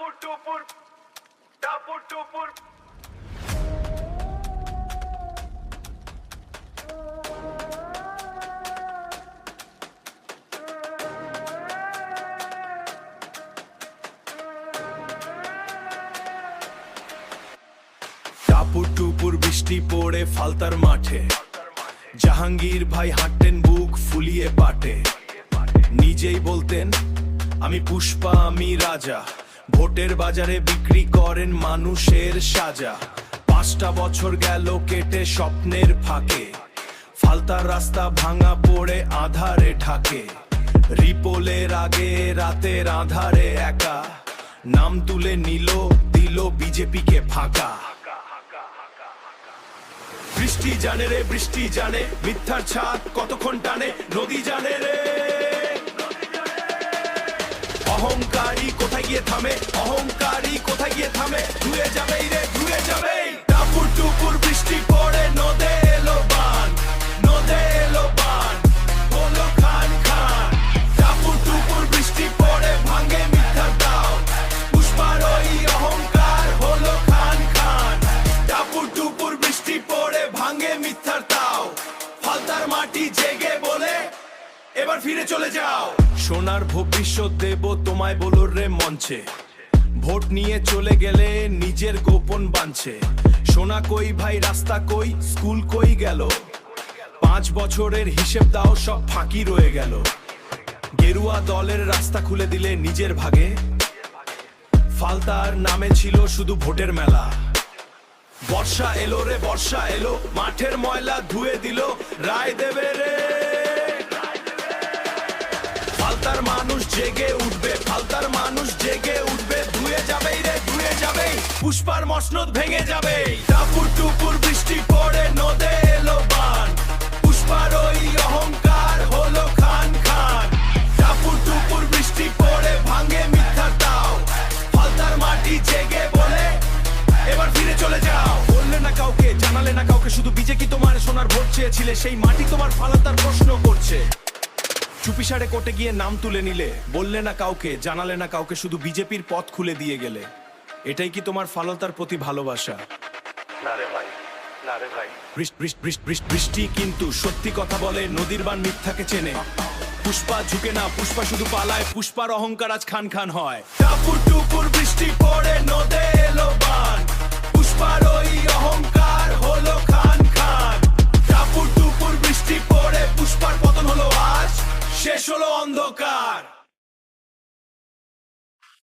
টাপুর টুপুর টাপুর টুপুর টাপুর টুপুর বৃষ্টি পড়ে ফালতার মাঠে জাহাঙ্গীর ভাই হাঁটতেন বুক ফুলিয়ে পাটে নিজেই বলতেন আমি পুষ্পা আমি রাজা ভোটের বাজারে বিক্রি করেন মানুষের সাজা 5টা বছর গেল কেটে স্বপ্নের ফাঁকে ফালতার রাস্তা ভাঙা পড়ে আধারে ঢাকে রিপোলের আগে রাতের আধারে একা নাম তুলে দিল বিজেপিকে ফাঁকা বৃষ্টি জানে রে বৃষ্টি জানে মিথ্যার ছাদ কতক্ষণ টানে নদী জানে রে অহংকারী কোথায় গিয়ে থামে অহংকারী কোথায় গিয়ে থামে ধুয়ে যাবেই রে ধুয়ে যাবেই টাপুর টুপুর বৃষ্টি পড়ে নদে এলো বান নদে এলো বান বলো খান খান টাপুর টুপুর বৃষ্টি পড়ে ভাঙে মিথ্যার দাও পুষ্পার ওই অহংকার হলো খান খান টাপুর টুপুর বৃষ্টি পড়ে ভাঙে মিথ্যার দাও ফালতার মাটি জেগে বলে এবার ফিরে চলে যাও সোনার ভবিষ্যৎ দেব তোমায় বলো রে মঞ্চে ভোট নিয়ে চলে গেলে নিজের গোপন বাঁধছে সোনা কই ভাই রাস্তা কই স্কুল কই গেল 5 বছরের হিসেব দাও সব ফাঁকি রয়ে গেল গেরুয়া দলের রাস্তা খুলে দিলে নিজের ভাগে ফালতার নামে ছিল শুধু ভোটের মেলা বর্ষা এলো রে বর্ষা এলো মাঠের ময়লা ধুয়ে দিল রায় দেবে রে ফালতার মানুষ জেগে উঠবে ফালতার মানুষ জেগে উঠবে ধুয়ে যাবেই রে ধুয়ে যাবেই পুষ্পার মসনদ ভেঙে যাবে টাপুর টুপুর বৃষ্টি পড়ে নদে এলো বান পুষ্পার ওই অহংকার হলো খান খান টাপুর টুপুর বৃষ্টি পড়ে ভাঙে মিথ্যার দাও ফালতার মাটি জেগে বলে এবার ফিরে চলে যাও বললে না কাউকে জানালে না কাউকে শুধু বিজেপি তোমার সোনার ভোট চেয়েছিলে সেই মাটি তোমার ফালতার প্রশ্ন করছে চুপিসারে কোর্টে গিয়ে নাম তুলে নিলে বললে না কাউকে জানালে না কাউকে শুধু বিজেপির পথ খুলে দিয়ে গেলে এটাই কি তোমার ফালতার প্রতি ভালোবাসা না রে ভাই না রে ভাই বৃষ্টি কিন্তু সত্যি কথা বলে নদীর বান মিথ্যাকে চেনে পুষ্পা ঝুঁকে না পুষ্পা শুধু পালায় পুষ্পার অহংকার আজ খান খান হয় টাপুর টুপুর বৃষ্টি পড়ে নদে এলো বান পুষ্পার ওই অহংকার হলো খান খান টাপুর টুপুর বৃষ্টি পড়ে পুষ্পার পতন হলো আজ শেষ হলো অন্ধকার।